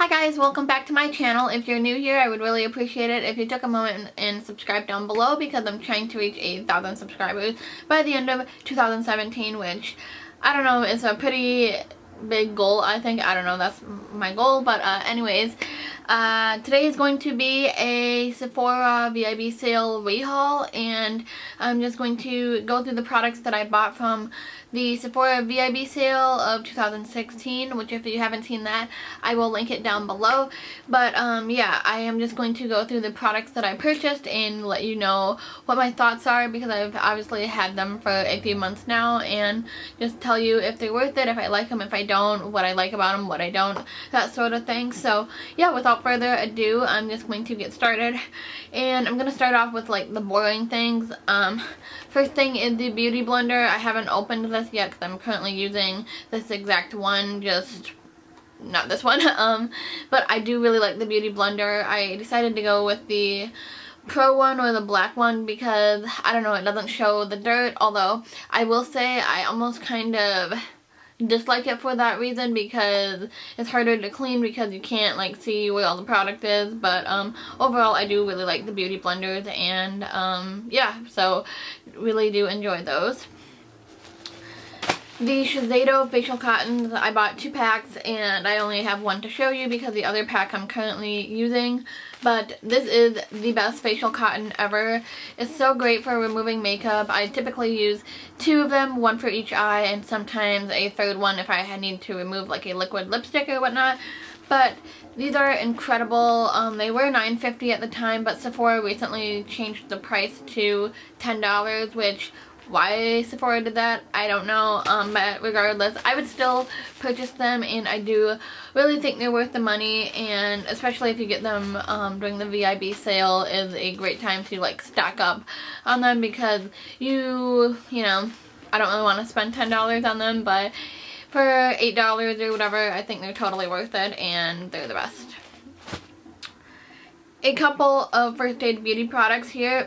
Hi guys, welcome back to my channel. If you're new here, I would really appreciate it if you took a moment and subscribe down below, because I'm trying to reach 1,000 subscribers by the end of 2017, which, I don't know, is a pretty big goal, I think. I don't know, that's my goal, but anyways, today is going to be a Sephora VIB sale rehaul, and I'm just going to go through the products that I bought from the Sephora VIB sale of 2016, which if you haven't seen that, I will link it down below. But yeah, I am just going to go through the products that I purchased and let you know what my thoughts are, because I've obviously had them for a few months now, and just tell you if they're worth it, if I like them, if I don't, what I like about them, what I don't, that sort of thing. So yeah, without further ado, I'm just going to get started, and I'm going to start off with like the boring things. First thing is the beauty blender. I haven't opened this yet because I'm currently using this exact one, just not this one. But I do really like the beauty blender. I decided to go with the Pro one or the black one because, I don't know, it doesn't show the dirt, although I will say I almost kind of dislike it for that reason, because it's harder to clean because you can't like see where all the product is. But overall I do really like the beauty blenders, and yeah, so really do enjoy those. The Shiseido facial cottons, I bought 2 packs and I only have one to show you because the other pack I'm currently using. But this is the best facial cotton ever. It's so great for removing makeup. I typically use 2 of them, one for each eye, and sometimes a third one if I need to remove like a liquid lipstick or whatnot. But these are incredible. They were $9.50 at the time, but Sephora recently changed the price to $10, which, why Sephora did that, I don't know, but regardless, I would still purchase them, and I do really think they're worth the money, and especially if you get them during the VIB sale is a great time to like stock up on them, because you know, I don't really want to spend $10 on them, but for $8 or whatever, I think they're totally worth it, and they're the best. A couple of First Aid Beauty products here.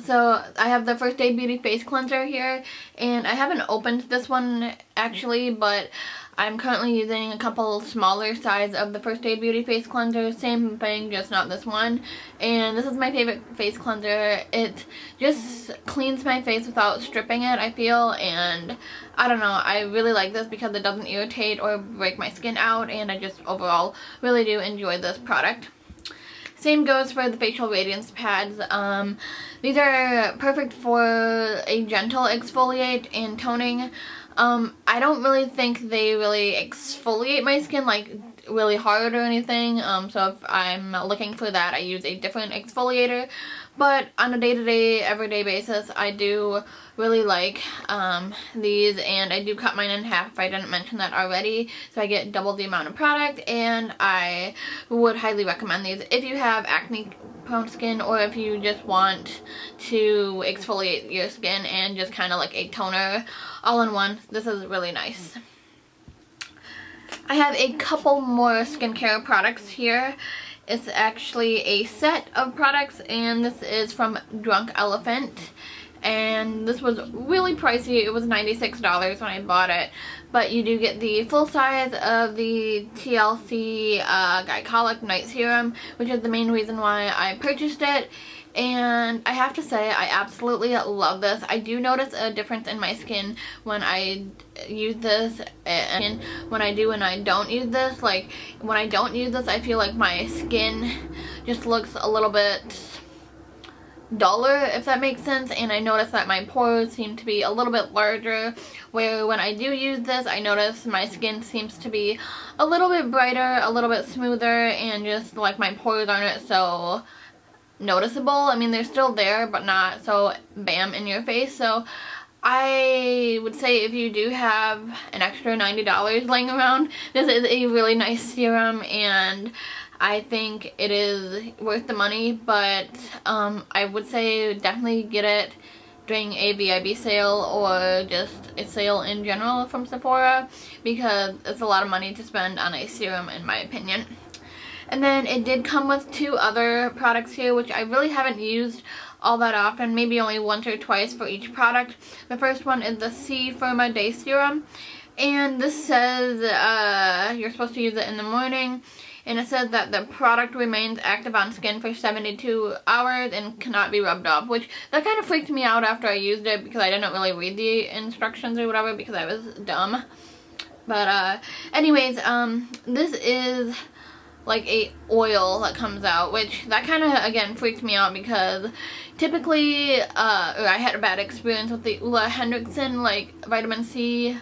So I have the First Aid Beauty face cleanser here, and I haven't opened this one actually, but I'm currently using a couple smaller size of the First Aid Beauty face cleanser. Same thing, just not this one. And this is my favorite face cleanser. It just cleans my face without stripping it, I feel, and I don't know, I really like this because it doesn't irritate or break my skin out, and I just overall really do enjoy this product. Same goes for the facial radiance pads. These are perfect for a gentle exfoliate and toning. I don't really think they really exfoliate my skin like really hard or anything, so if I'm looking for that, I use a different exfoliator. But on a day-to-day, everyday basis, I do really like these, and I do cut mine in half if I didn't mention that already, so I get double the amount of product, and I would highly recommend these if you have acne-prone skin, or if you just want to exfoliate your skin and just kind of like a toner all in one. This is really nice. I have a couple more skincare products here. It's actually a set of products, and this is from Drunk Elephant, and this was really pricey. It was $96 when I bought it, but you do get the full size of the TLC Glycolic Night Serum, which is the main reason why I purchased it. And I have to say, I absolutely love this. I do notice a difference in my skin when I use this and when I do and I don't use this. Like, when I don't use this, I feel like my skin just looks a little bit duller, if that makes sense, and I notice that my pores seem to be a little bit larger, where when I do use this, I notice my skin seems to be a little bit brighter, a little bit smoother, and just like my pores aren't so noticeable. I mean, they're still there, but not so bam in your face. So I would say if you do have an extra $90 laying around, this is a really nice serum, and I think it is worth the money. But I would say definitely get it during a VIB sale or just a sale in general from Sephora, because it's a lot of money to spend on a serum in my opinion. And then it did come with 2 other products here, which I really haven't used all that often, maybe only once or twice for each product. The first one is the C Firma Day Serum, and this says you're supposed to use it in the morning, and it says that the product remains active on skin for 72 hours and cannot be rubbed off, which that kind of freaked me out after I used it because I didn't really read the instructions or whatever because I was dumb. But anyways, this is like a oil that comes out, which that kind of again freaked me out because typically I had a bad experience with the Ulla Hendrickson like vitamin C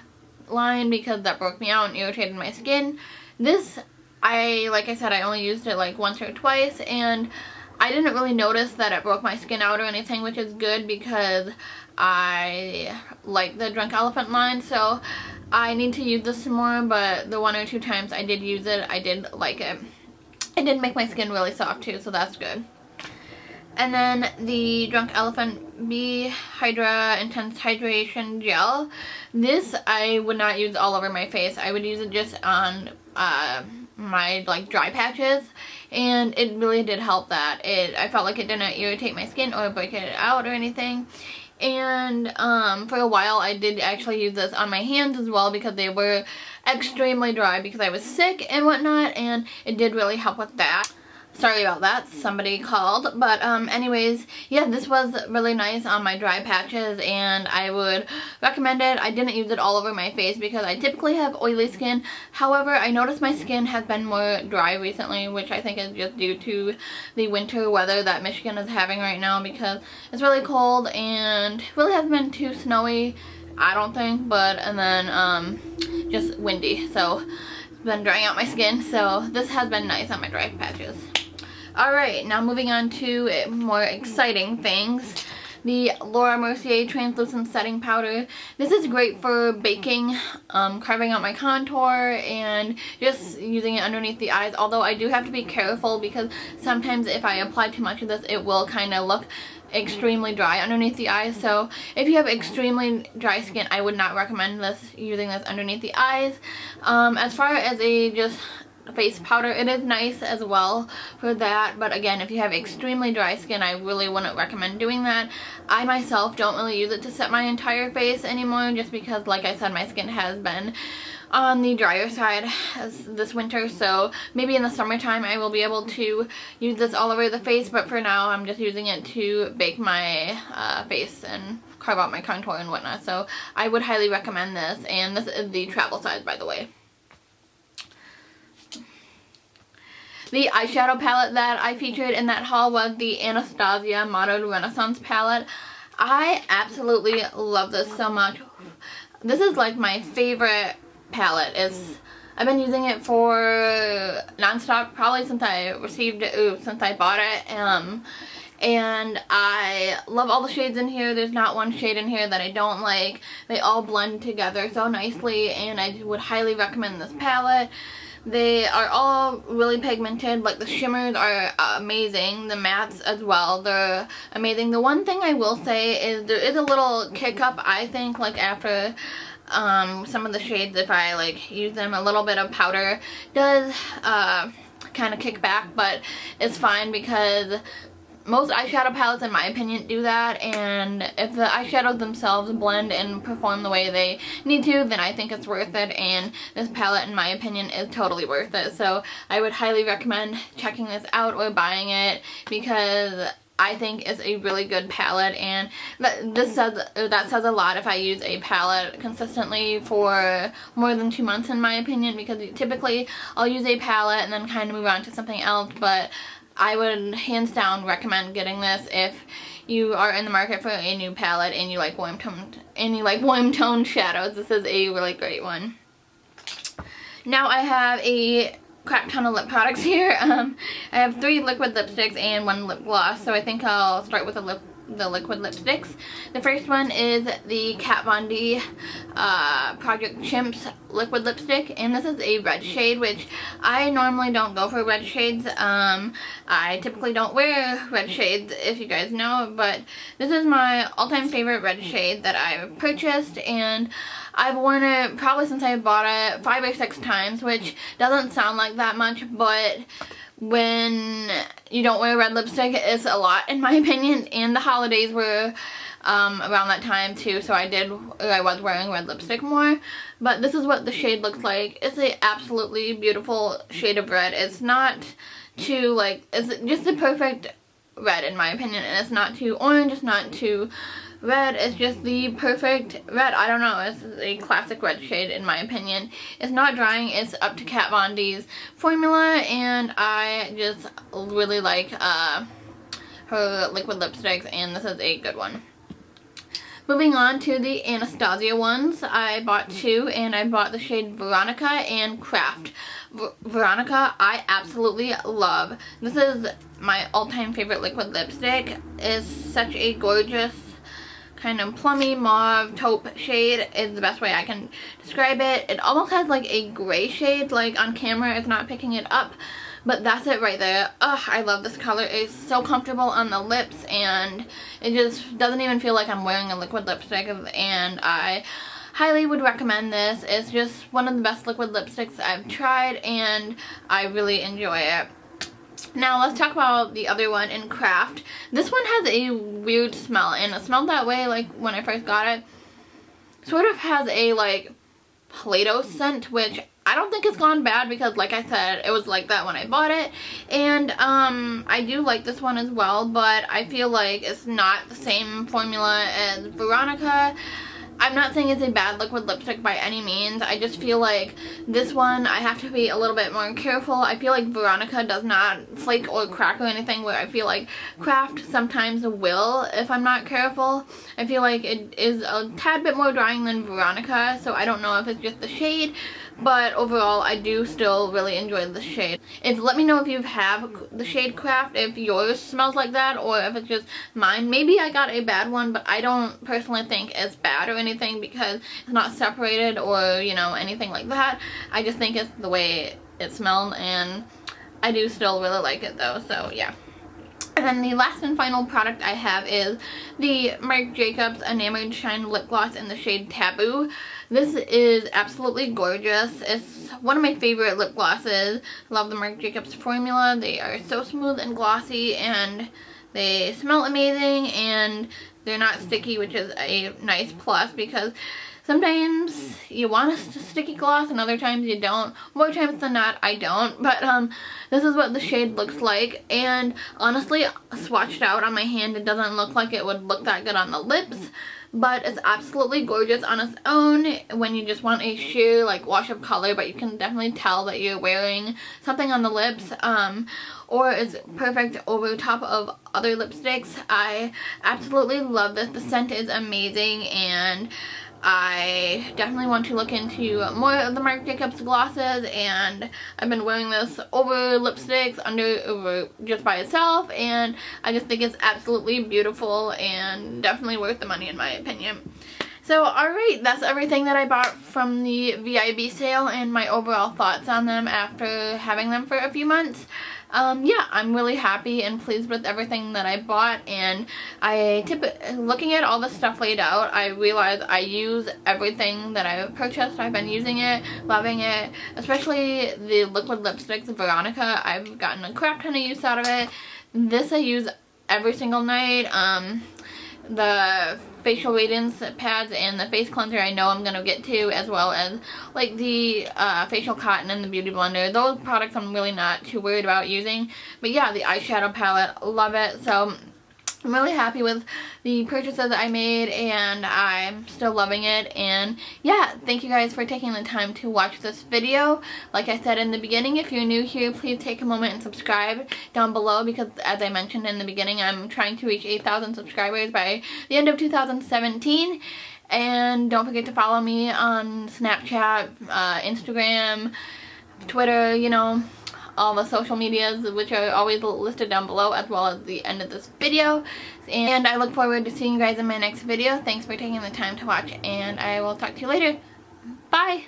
line because that broke me out and irritated my skin. This, like I said, I only used it like once or twice, and I didn't really notice that it broke my skin out or anything, which is good because I like the Drunk Elephant line. So I need to use this some more, but the 1 or 2 times I did use it, I did like it. It did make my skin really soft too, so that's good. And then the Drunk Elephant B Hydra Intense Hydration Gel. This I would not use all over my face. I would use it just on my like dry patches, and it really did help that. I felt like it didn't irritate my skin or break it out or anything. And for a while I did actually use this on my hands as well because they were extremely dry because I was sick and whatnot, and it did really help with that. Sorry about that, somebody called. But anyways, yeah, this was really nice on my dry patches and I would recommend it. I didn't use it all over my face because I typically have oily skin. However, I noticed my skin has been more dry recently, which I think is just due to the winter weather that Michigan is having right now because it's really cold and really hasn't been too snowy, I don't think, but and then just windy, so it's been drying out my skin. So this has been nice on my dry patches. Alright, now moving on to more exciting things. The Laura Mercier Translucent Setting Powder. This is great for baking, carving out my contour, and just using it underneath the eyes. Although I do have to be careful because sometimes if I apply too much of this, it will kind of look extremely dry underneath the eyes. So if you have extremely dry skin, I would not recommend using this underneath the eyes. As far as a just face powder, it is nice as well for that, but again, if you have extremely dry skin, I really wouldn't recommend doing that. I myself don't really use it to set my entire face anymore just because, like I said, my skin has been on the drier side this winter, so maybe in the summertime I will be able to use this all over the face, but for now I'm just using it to bake my face and carve out my contour and whatnot. So I would highly recommend this, and this is the travel size, by the way. The eyeshadow palette that I featured in that haul was the Anastasia Modern Renaissance palette. I absolutely love this so much. This is like my favorite palette. I've been using it for non-stop probably since I bought it. And I love all the shades in here. There's not one shade in here that I don't like. They all blend together so nicely, and I would highly recommend this palette. They are all really pigmented. Like the shimmers are amazing. The mattes as well, they're amazing. The one thing I will say is there is a little kick up, I think, like after some of the shades, if I like use them, a little bit of powder does kind of kick back, but it's fine because most eyeshadow palettes, in my opinion, do that, and if the eyeshadows themselves blend and perform the way they need to, then I think it's worth it, and this palette, in my opinion, is totally worth it. So I would highly recommend checking this out or buying it because I think it's a really good palette, and that says a lot if I use a palette consistently for more than 2 months, in my opinion, because typically I'll use a palette and then kind of move on to something else, but I would hands down recommend getting this if you are in the market for a new palette and you like warm toned shadows. This is a really great one. Now I have a crap ton of lip products here. I have 3 liquid lipsticks and 1 lip gloss, so I think I'll start with the liquid lipsticks. The first one is the Kat Von D Project Chimps liquid lipstick, and this is a red shade, which I normally don't go for red shades. I typically don't wear red shades, if you guys know, but this is my all-time favorite red shade that I've purchased, and I've worn it probably since I bought it 5 or 6 times, which doesn't sound like that much, but when you don't wear red lipstick, it's a lot, in my opinion. And the holidays were around that time too, so I was wearing red lipstick more. But this is what the shade looks like. It's a absolutely beautiful shade of red. It's not too, like, it's just the perfect red in my opinion, and it's not too orange, it's not too red, it's just the perfect red. I don't know, it's a classic red shade in my opinion. It's not drying, it's up to Kat Von D's formula, and I just really like her liquid lipsticks, and this is a good one. Moving on to the Anastasia ones, I bought two, and I bought the shade Veronica and Craft. Veronica, I absolutely love. This is my all-time favorite liquid lipstick. It's such a gorgeous kind of plummy mauve taupe shade is the best way I can describe it. It almost has like a gray shade, like on camera it's not picking it up, but that's it right there. Ugh, I love this color. It's so comfortable on the lips, and it just doesn't even feel like I'm wearing a liquid lipstick, and I highly would recommend this. It's just one of the best liquid lipsticks I've tried, and I really enjoy it. Now let's talk about the other one in Craft. This one has a weird smell, and it smelled that way like when I first got it. Sort of has a like Play-Doh scent, which I don't think it's gone bad, because like I said, it was like that when I bought it. And I do like this one as well, but I feel like it's not the same formula as Veronica. I'm not saying it's a bad liquid lipstick by any means. I just feel like this one I have to be a little bit more careful. I feel like Veronica does not flake or crack or anything, where I feel like Craft sometimes will if I'm not careful. I feel like it is a tad bit more drying than Veronica, so I don't know if it's just the shade, but overall I do still really enjoy the shade. Let me know if you have the shade Craft, if yours smells like that, or if it's just mine. Maybe I got a bad one, but I don't personally think it's bad or anything, because it's not separated or, you know, anything like that. I just think it's the way it smelled, and I do still really like it though, so yeah. And then the last and final product I have is the Marc Jacobs Enamored Shine Lip Gloss in the shade Taboo. This is absolutely gorgeous. It's one of my favorite lip glosses. Love the Marc Jacobs formula. They are so smooth and glossy, and they smell amazing, and they're not sticky, which is a nice plus, because sometimes you want a sticky gloss and other times you don't. More times than not, I don't. But this is what the shade looks like, and honestly, swatched out on my hand, it doesn't look like it would look that good on the lips. But it's absolutely gorgeous on its own when you just want a sheer like wash of color, but you can definitely tell that you're wearing something on the lips. Or it's perfect over top of other lipsticks. I absolutely love this. The scent is amazing, and I definitely want to look into more of the Marc Jacobs glosses, and I've been wearing this over lipsticks, over just by itself, and I just think it's absolutely beautiful and definitely worth the money in my opinion. So alright, that's everything that I bought from the VIB sale and my overall thoughts on them after having them for a few months. Yeah, I'm really happy and pleased with everything that I bought, and looking at all the stuff laid out, I realized I use everything that I've purchased. I've been using it, loving it, especially the liquid lipsticks, Veronica. I've gotten a crap ton of use out of it. This I use every single night. The facial radiance pads and the face cleanser I know I'm going to get to, as well as like the facial cotton and the beauty blender. Those products I'm really not too worried about using. But yeah, the eyeshadow palette, love it. So I'm really happy with the purchases I made, and I'm still loving it. And yeah, thank you guys for taking the time to watch this video. Like I said in the beginning, if you're new here, please take a moment and subscribe down below, because as I mentioned in the beginning, I'm trying to reach 8,000 subscribers by the end of 2017. And don't forget to follow me on Snapchat, Instagram, Twitter, you know, all the social medias, which are always listed down below, as well as the end of this video. And I look forward to seeing you guys in my next video. Thanks for taking the time to watch, and I will talk to you later. Bye!